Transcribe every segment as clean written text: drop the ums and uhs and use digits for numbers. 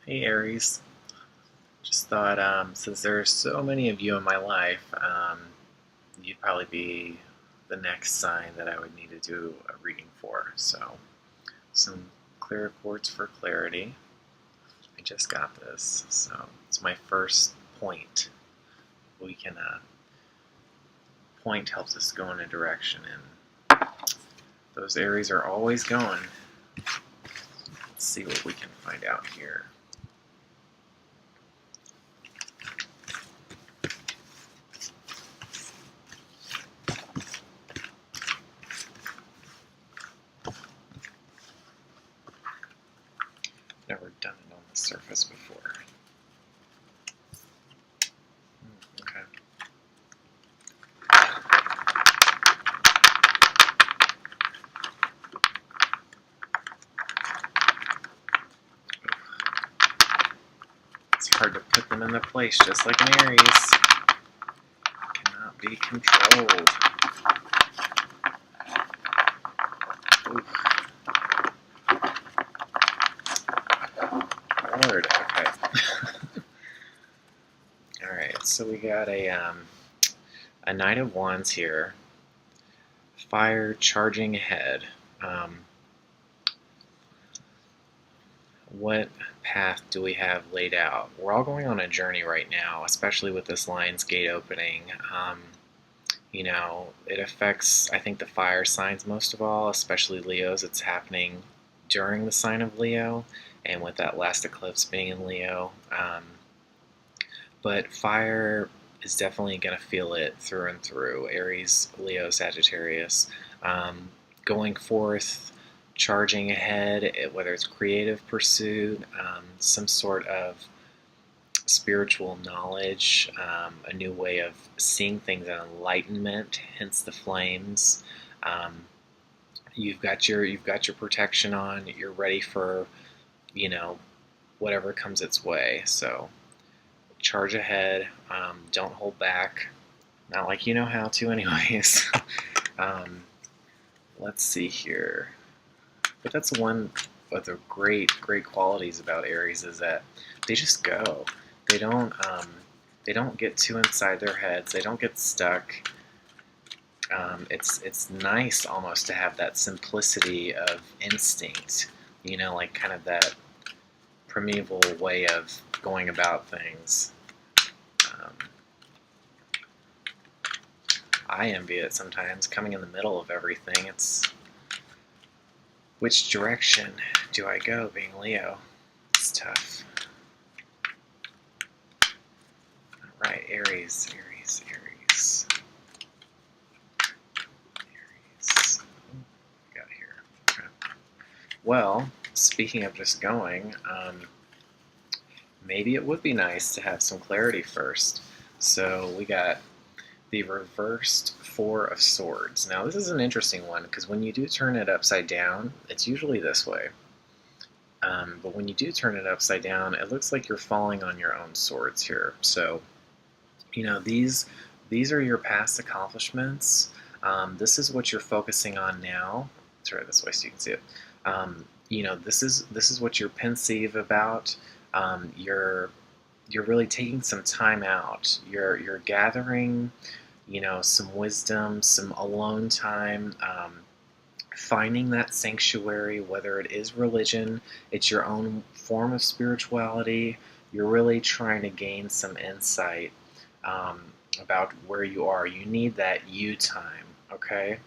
Hey Aries, just thought since there's so many of you in my life, you'd probably be the next sign that I would need to do a reading for. So, some clear quartz for clarity. I just got this, so it's my first point. We can point helps us go in a direction, and those Aries are always going. Let's see what we can find out here. Never done it on the surface before. Okay. It's hard to put them in their place, just like an Aries. Cannot be controlled. Oof. Lord, okay. Alright, so we got a Knight of Wands here. Fire charging ahead. What path do we have laid out? We're all going on a journey right now, especially with this Lion's Gate opening. It affects, I think, the fire signs most of all, especially Leo's. It's happening during the sign of Leo, and with that last eclipse being in Leo. But fire is definitely going to feel it through and through. Aries, Leo, Sagittarius. Going forth, charging ahead, whether it's creative pursuit, some sort of spiritual knowledge, a new way of seeing things, and enlightenment, hence the flames. You've got your protection on. You're ready for, whatever comes its way. So charge ahead. Don't hold back. Not like you know how to, anyways. Let's see here. But that's one of the great qualities about Aries is that they just go. They don't get too inside their heads. They don't get stuck. It's nice almost to have that simplicity of instinct. Like kind of that primeval way of going about things. I envy it sometimes, coming in the middle of everything. It's which direction do I go being Leo? It's tough. Alright, Aries. Aries. Got here. Okay. Well, speaking of just going, maybe it would be nice to have some clarity first. So we got the reversed Four of Swords. Now this is an interesting one because when you do turn it upside down, it's usually this way. But when you do turn it upside down, it looks like you're falling on your own swords here. So, these are your past accomplishments. This is what you're focusing on now. Let's try this way so you can see it. This is what you're pensive about. You're really taking some time out. You're gathering, some wisdom, some alone time, finding that sanctuary, whether it is religion, it's your own form of spirituality. You're really trying to gain some insight about where you are. You need that you time, okay?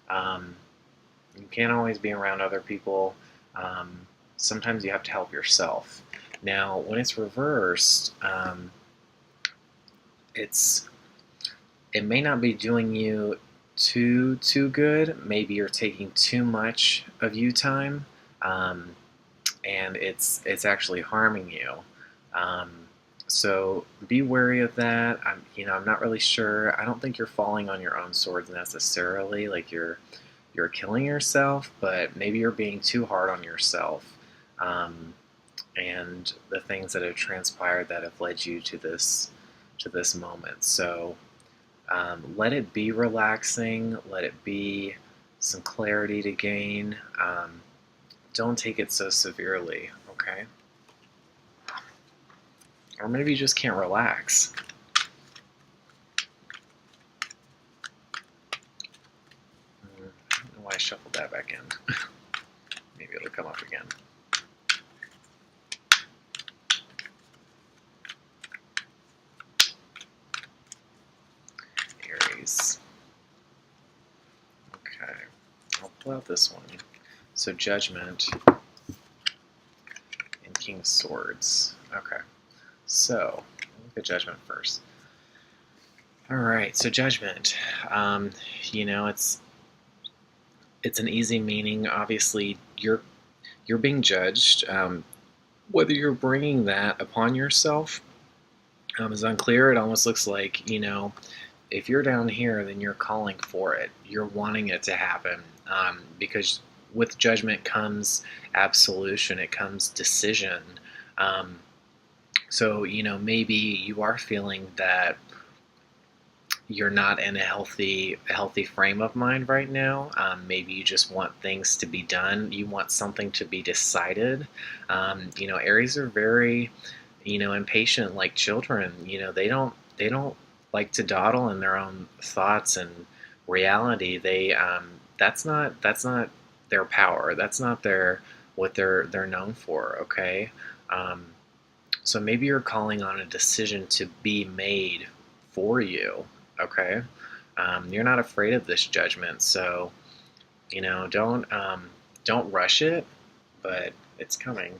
You can't always be around other people. Sometimes you have to help yourself. Now, when it's reversed, it may not be doing you too good. Maybe you're taking too much of you time, and it's actually harming you. So be wary of that. I'm not really sure. I don't think you're falling on your own swords necessarily, like you're killing yourself, but maybe you're being too hard on yourself, and the things that have transpired that have led you to this moment. So let it be relaxing. Let it be some clarity to gain. Don't take it so severely, okay? Or maybe you just can't relax. I don't know why I shuffled that back in. Maybe it'll come up again. Aries. Okay, I'll pull out this one. So Judgment and King of Swords. Okay, so look at Judgment first. All right, so Judgment. You know, it's an easy meaning. Obviously, you're being judged. Whether you're bringing that upon yourself is unclear. It almost looks like, you know, if you're down here, then you're calling for it. You're wanting it to happen, because with judgment comes absolution. It comes decision. So, you know, maybe you are feeling that you're not in a healthy frame of mind right now. Maybe you just want things to be done. You want something to be decided. You know, Aries are very, you know, impatient like children. You know, they don't like to dawdle in their own thoughts and reality. They that's not their power. That's not what they're known for. Okay. So maybe you're calling on a decision to be made for you. Okay, you're not afraid of this judgment, so you know, don't rush it, but it's coming.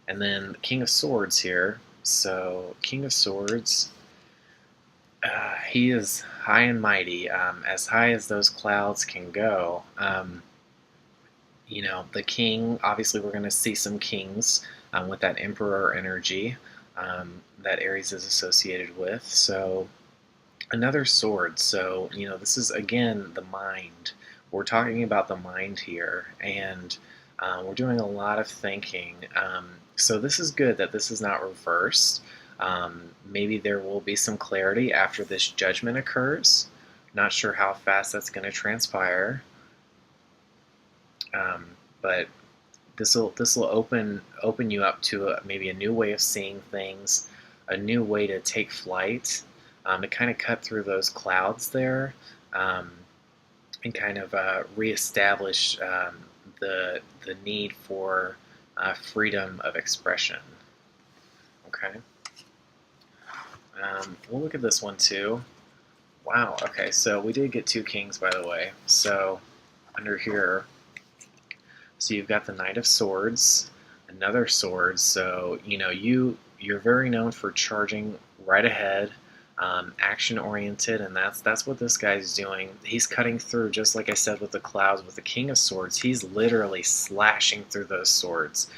And then the King of Swords here. So King of Swords, he is high and mighty, as high as those clouds can go. You know, the king. Obviously, we're going to see some kings with that Emperor energy that Aries is associated with. So another sword. So, you know, this is again the mind. We're talking about the mind here, and we're doing a lot of thinking. So this is good that this is not reversed. Maybe there will be some clarity after this judgment occurs. Not sure how fast that's going to transpire, but this will open you up to maybe a new way of seeing things, a new way to take flight. To kind of cut through those clouds there, and kind of reestablish the need for freedom of expression. Okay. We'll look at this one too. Wow. Okay, so we did get two kings, by the way. So under here, so you've got the Knight of Swords, another sword. So you know you're very known for charging right ahead. Action oriented, and that's what this guy's doing. He's cutting through, just like I said with the clouds. With the King of Swords, he's literally slashing through those swords.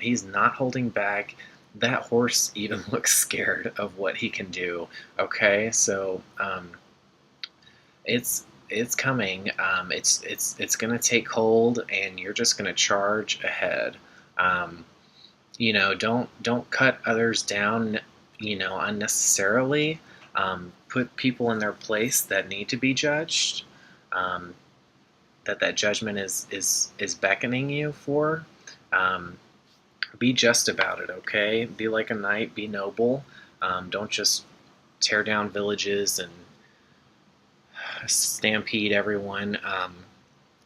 He's not holding back. That horse even looks scared of what he can do. Okay, so it's coming. It's gonna take hold, and you're just gonna charge ahead. You know, don't cut others down, you know, unnecessarily. Put people in their place that need to be judged. That judgment is beckoning you for. Be just about it, okay? Be like a knight. Be noble. Don't just tear down villages and stampede everyone.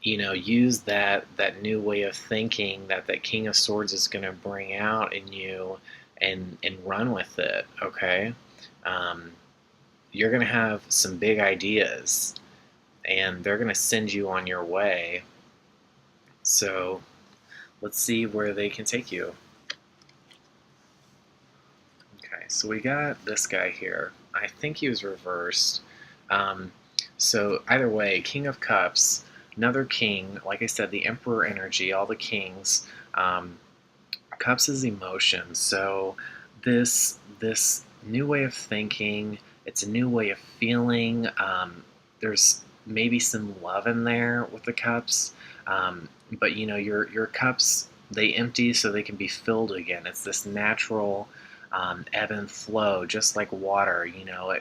You know, use that new way of thinking that King of Swords is going to bring out in you, and run with it. Okay. You're going to have some big ideas, and they're going to send you on your way. So let's see where they can take you. Okay, so we got this guy here. I think he was reversed. So either way, King of Cups, another king. Like I said, the Emperor energy, all the kings. Cups is emotion. So this new way of thinking, it's a new way of feeling. There's maybe some love in there with the cups, but you know, your cups, they empty so they can be filled again. It's this natural ebb and flow, just like water. You know,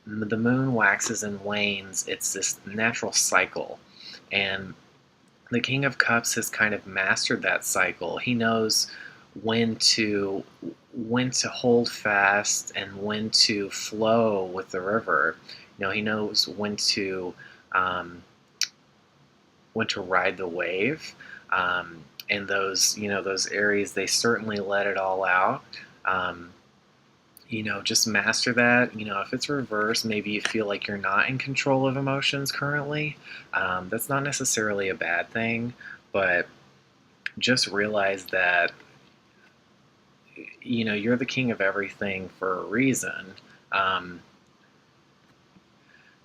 the moon waxes and wanes. It's this natural cycle, and the King of Cups has kind of mastered that cycle. He knows when to when to hold fast and when to flow with the river. He knows um, when to ride the wave. And those Aries, they certainly let it all out. Um, just master that. If it's reversed, maybe you feel like you're not in control of emotions currently. That's not necessarily a bad thing, but just realize that you're the king of everything for a reason. Um,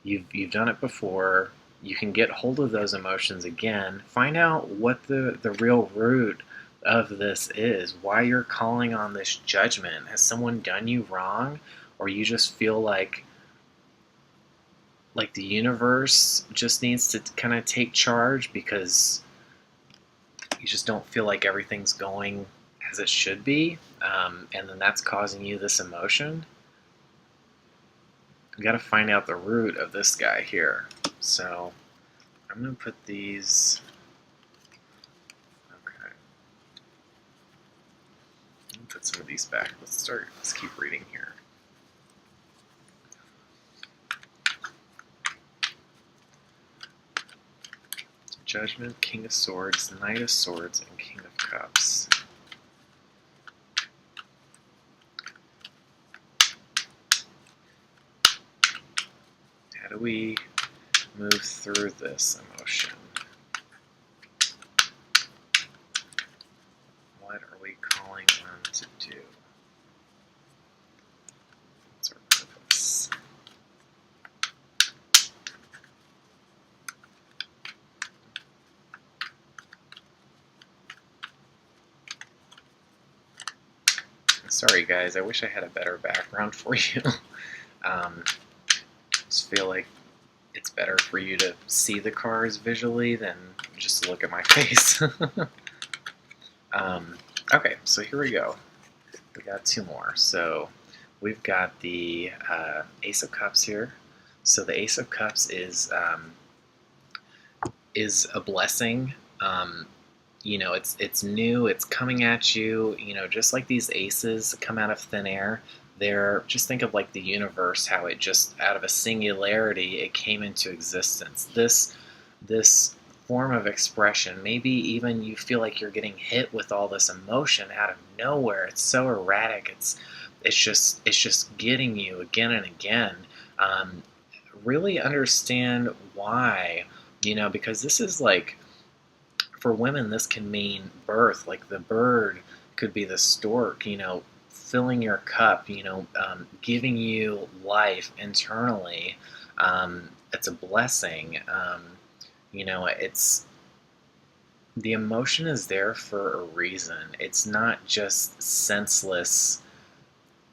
you've done it before. You can get hold of those emotions again. Find out what the real root of this is. Why you're calling on this judgment. Has someone done you wrong, or you just feel like the universe just needs to kind of take charge because you just don't feel like everything's going as it should be, and then that's causing you this emotion. You got to find out the root of this guy here. So I'm going to put these. Okay. I'm going to put some of these back. Let's keep reading here. Judgment, King of Swords, Knight of Swords, and King of Cups. How do we move through this emotion? What are we calling on to do? What's our purpose? Sorry guys, I wish I had a better background for you. Just feel like it's better for you to see the cards visually than just look at my face. Okay, so here we go. We got two more. So we've got the Ace of Cups here. So the Ace of Cups is a blessing. It's new, it's coming at you, just like these aces come out of thin air. Just think of like the universe, how it just out of a singularity it came into existence. This form of expression, maybe even you feel like you're getting hit with all this emotion out of nowhere. It's so erratic. It's just getting you again and again. Really understand why, because this is like, for women, this can mean birth. Like the bird could be the stork, filling your cup, giving you life internally. It's a blessing. It's the emotion is there for a reason. It's not just senseless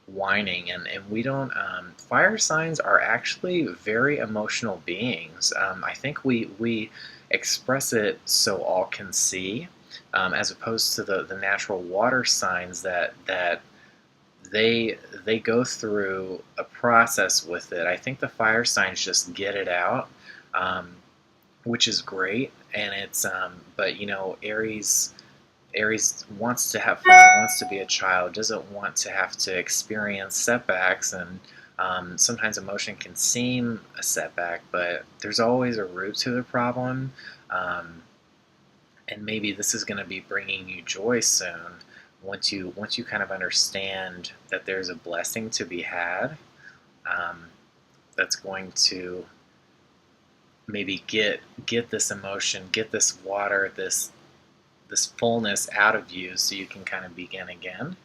whining, and we don't. Fire signs are actually very emotional beings. I think we express it so all can see, as opposed to the natural water signs that they go through a process with it. I think the fire signs just get it out, which is great. And it's but Aries wants to have fun, wants to be a child, doesn't want to have to experience setbacks, and sometimes emotion can seem a setback, but there's always a root to the problem, and maybe this is going to be bringing you joy soon. Once you kind of understand that there's a blessing to be had, that's going to maybe get this emotion, get this water, this fullness out of you so you can kind of begin again.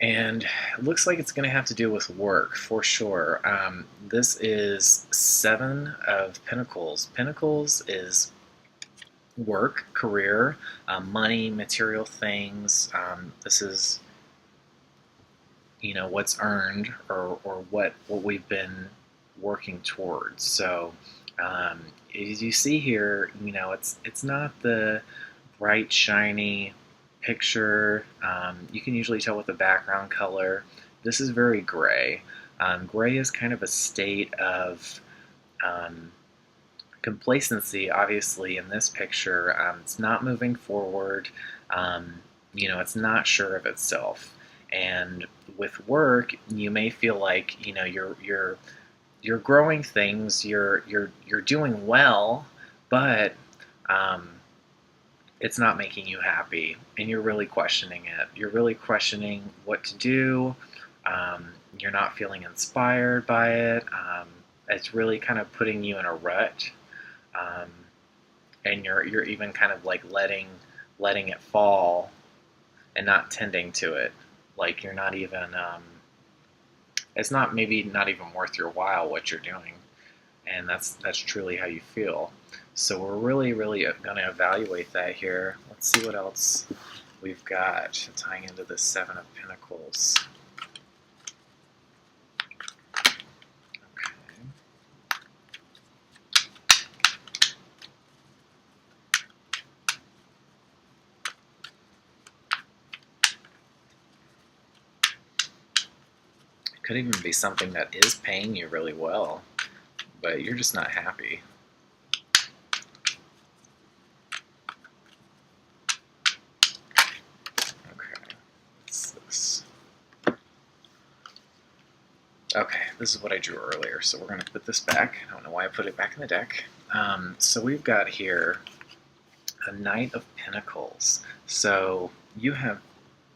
And it looks like it's going to have to do with work for sure. This is Seven of Pentacles. Pentacles is work, career, money, material things. This is what's earned, or what we've been working towards. So as you see here, it's not the bright, shiny picture. You can usually tell with the background color. This is very gray. Gray is kind of a state of complacency, obviously, in this picture. It's not moving forward. It's not sure of itself. And with work, you may feel like you're growing things, you're doing well, but um, it's not making you happy, and you're really questioning it. You're really questioning what to do. You're not feeling inspired by it. It's really kind of putting you in a rut, um, and you're even kind of like letting it fall and not tending to it. Like you're not even. It's not maybe not even worth your while what you're doing, and that's truly how you feel. So we're really going to evaluate that here. Let's see what else we've got tying into the Seven of Pentacles. Okay. It could even be something that is paying you really well, but you're just not happy. Okay, what's this? Okay, this is what I drew earlier, so we're going to put this back. I don't know why I put it back in the deck. So we've got here a Knight of Pentacles. So you have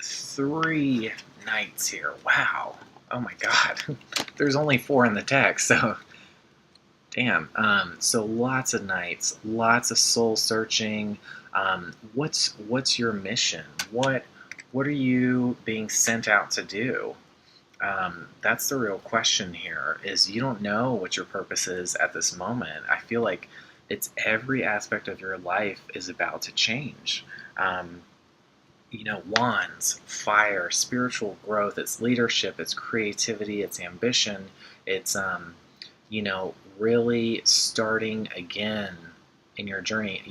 3 knights here. Wow. Oh my god. There's only 4 in the deck, so damn. So lots of knights, lots of soul searching. What's your mission? What are you being sent out to do? That's the real question here, is you don't know what your purpose is at this moment. I feel like it's every aspect of your life is about to change. Wands, fire, spiritual growth, it's leadership, it's creativity, it's ambition, it's, really starting again in your journey.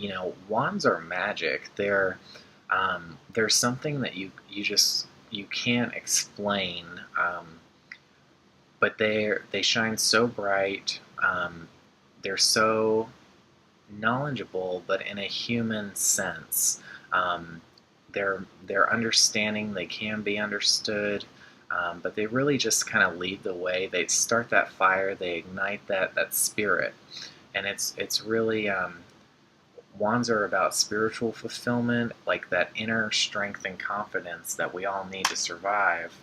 Wands are magic. There's something that you can't explain, but they shine so bright. They're so knowledgeable, but in a human sense. They're understanding. They can be understood, but they really just kind of lead the way. They start that fire. They ignite that spirit, and it's really wands are about spiritual fulfillment, like that inner strength and confidence that we all need to survive.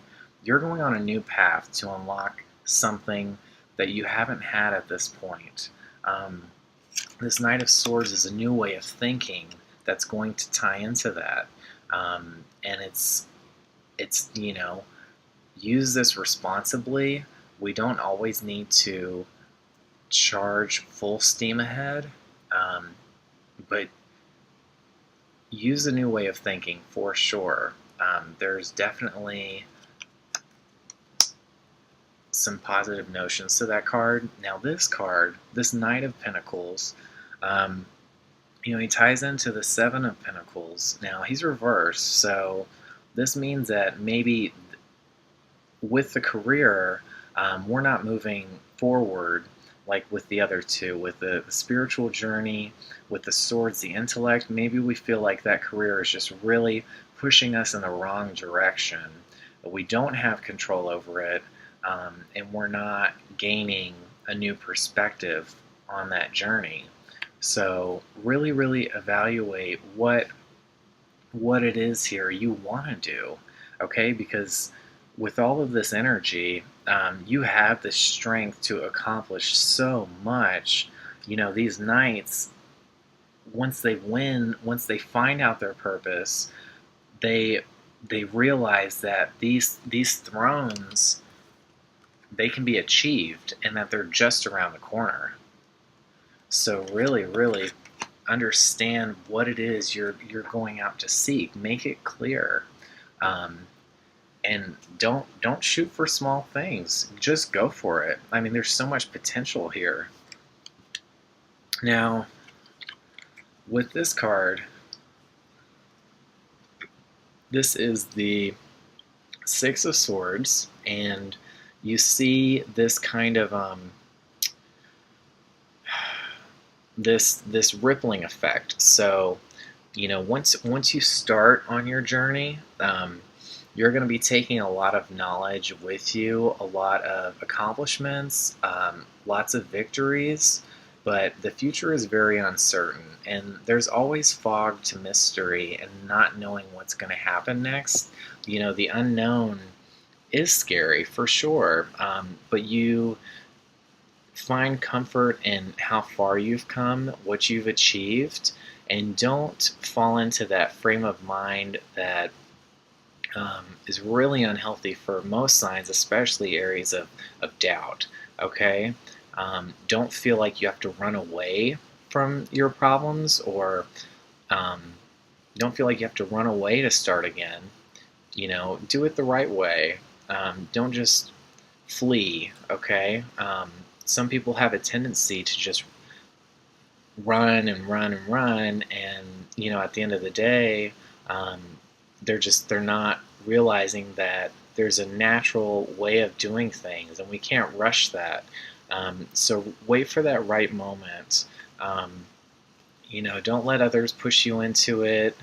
You're going on a new path to unlock something that you haven't had at this point. This Knight of Swords is a new way of thinking that's going to tie into that. And it's use this responsibly. We don't always need to charge full steam ahead, but use a new way of thinking for sure. There's definitely some positive notions to that card. Now this card, this Knight of Pentacles, he ties into the Seven of Pentacles. Now he's reversed, so this means that maybe with the career, we're not moving forward like with the other two, with the spiritual journey, with the swords, the intellect. Maybe we feel like that career is just really pushing us in the wrong direction. But we don't have control over it, and we're not gaining a new perspective on that journey. So really, really evaluate what it is here you want to do, okay? Because with all of this energy, you have the strength to accomplish so much. These knights, once they find out their purpose, they realize that these thrones, they can be achieved, and that they're just around the corner. So really, really understand what it is you're going out to seek. Make it clear. And don't shoot for small things. Just go for it. I mean, there's so much potential here. Now, with this card, this is the Six of Swords, and you see this kind of this rippling effect. So, once you start on your journey, You're going to be taking a lot of knowledge with you, a lot of accomplishments, lots of victories, but the future is very uncertain, and there's always fog to mystery and not knowing what's going to happen next. You know, the unknown is scary for sure, but you find comfort in how far you've come, what you've achieved, and don't fall into that frame of mind that is really unhealthy for most signs, especially areas of doubt. Okay? Don't feel like you have to run away from your problems, or um, don't feel like you have to run away to start again. You know, do it the right way. Don't just flee, okay? Some people have a tendency to just run and run and run, and you know, at the end of the day, um, they're not realizing that there's a natural way of doing things, and we can't rush that. So wait for that right moment. Um, you know, don't let others push you into it.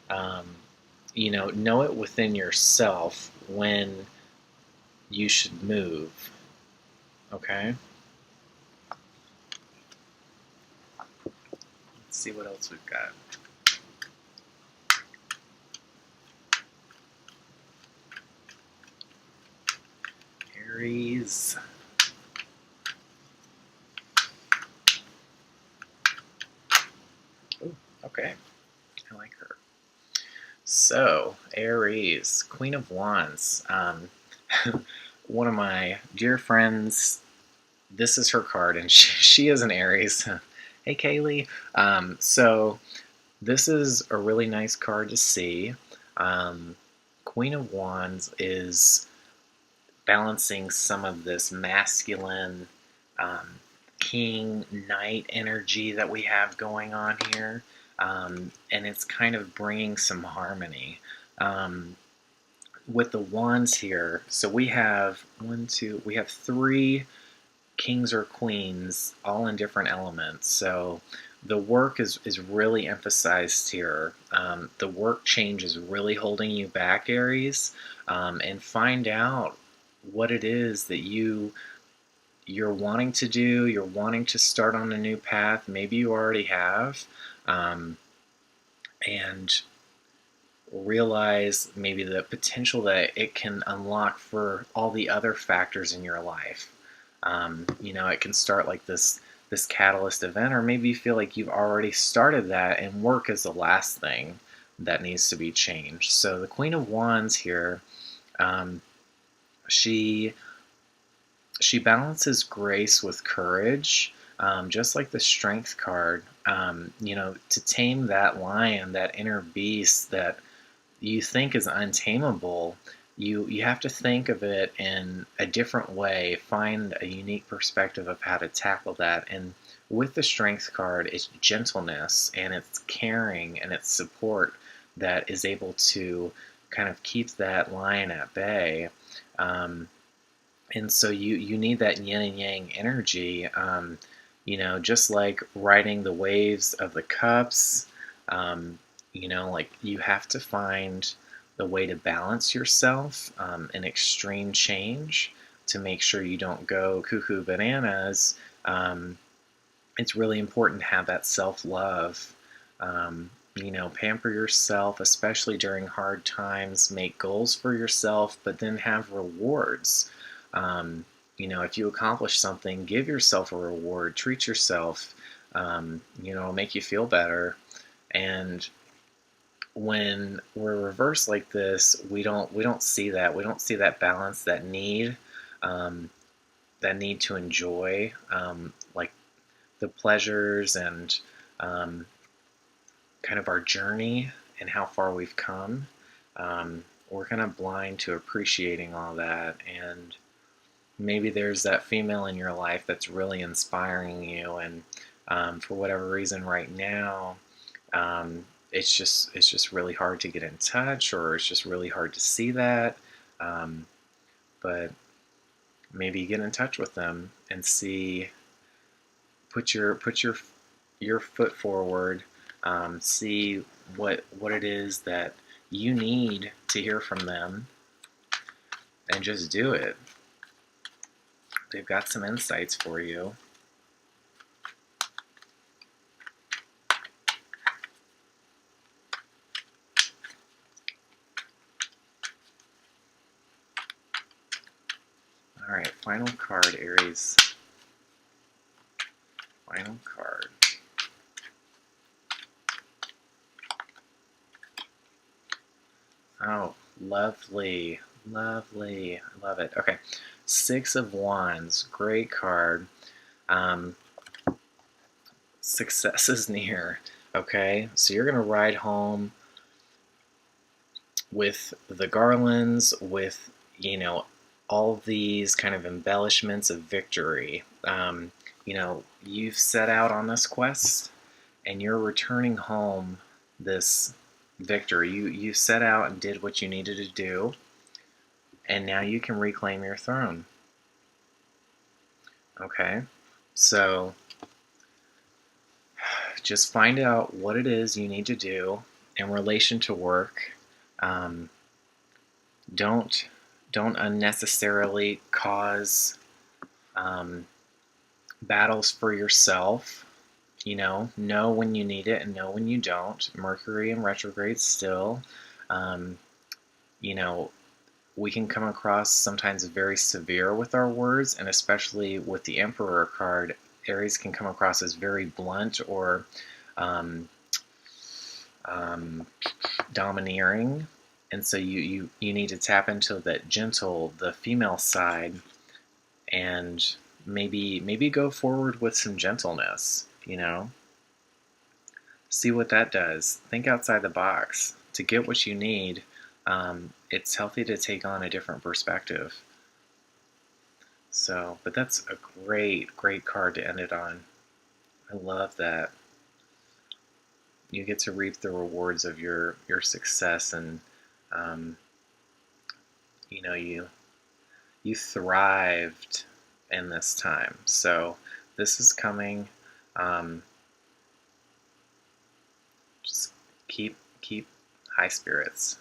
Um, you know it within yourself when you should move. Okay. Let's see what else we've got. Aries. Ooh, okay. I like her. So, Aries, Queen of Wands. One of my dear friends, this is her card, and she is an Aries. Hey, Kaylee. So, this is a really nice card to see. Queen of Wands is balancing some of this masculine um, king knight energy that we have going on here, and it's kind of bringing some harmony with the wands here. So we have we have three kings or queens, all in different elements. So the work is really emphasized here. The work change is really holding you back, Aries, and find out what it is that you're wanting to do. You're wanting to start on a new path. Maybe you already have, um, and realize maybe the potential that it can unlock for all the other factors in your life. You know, it can start like this catalyst event, or maybe you feel like you've already started that, and work is the last thing that needs to be changed. So the Queen of Wands here, um, she she balances grace with courage, just like the Strength card. You know, to tame that lion, that inner beast that you think is untamable, you have to think of it in a different way, find a unique perspective of how to tackle that. And with the Strength card, it's gentleness and it's caring and it's support that is able to kind of keep that lion at bay. Um, and so you need that yin and yang energy, you know, just like riding the waves of the cups. You know, like you have to find the way to balance yourself in extreme change to make sure you don't go cuckoo bananas. It's really important to have that self-love. You know, pamper yourself, especially during hard times. Make goals for yourself, but then have rewards. Um, you know, if you accomplish something, give yourself a reward. Treat yourself. You know, it'll make you feel better. And when we're reversed like this, we don't see that. We don't see that balance, um, that need to enjoy, like the pleasures and um, kind of our journey and how far we've come. We're kind of blind to appreciating all that, and maybe there's that female in your life that's really inspiring you, and for whatever reason right now, it's just really hard to get in touch, or it's just really hard to see that. Um, but maybe get in touch with them and see, put your foot forward, see what it is that you need to hear from them, and just do it. They've got some insights for you. All right, final card, Aries. Final card. Oh, lovely. Lovely. I love it. Okay. Six of Wands. Great card. Success is near. Okay. So you're going to ride home with the garlands, with, all of these kind of embellishments of victory. You've set out on this quest and you're returning home this victory. You set out and did what you needed to do, and now you can reclaim your throne. Okay? So just find out what it is you need to do in relation to work. Don't unnecessarily cause battles for yourself. Know when you need it and know when you don't. Mercury in retrograde still. Um, we can come across sometimes very severe with our words, and especially with the Emperor card, Aries can come across as very blunt or um, domineering. And so you need to tap into that gentle, the female side, and maybe go forward with some gentleness. See what that does. Think outside the box. To get what you need, it's healthy to take on a different perspective. So, but that's a great, great card to end it on. I love that. You get to reap the rewards of your success, and um, you thrived in this time. So this is coming. Just keep high spirits.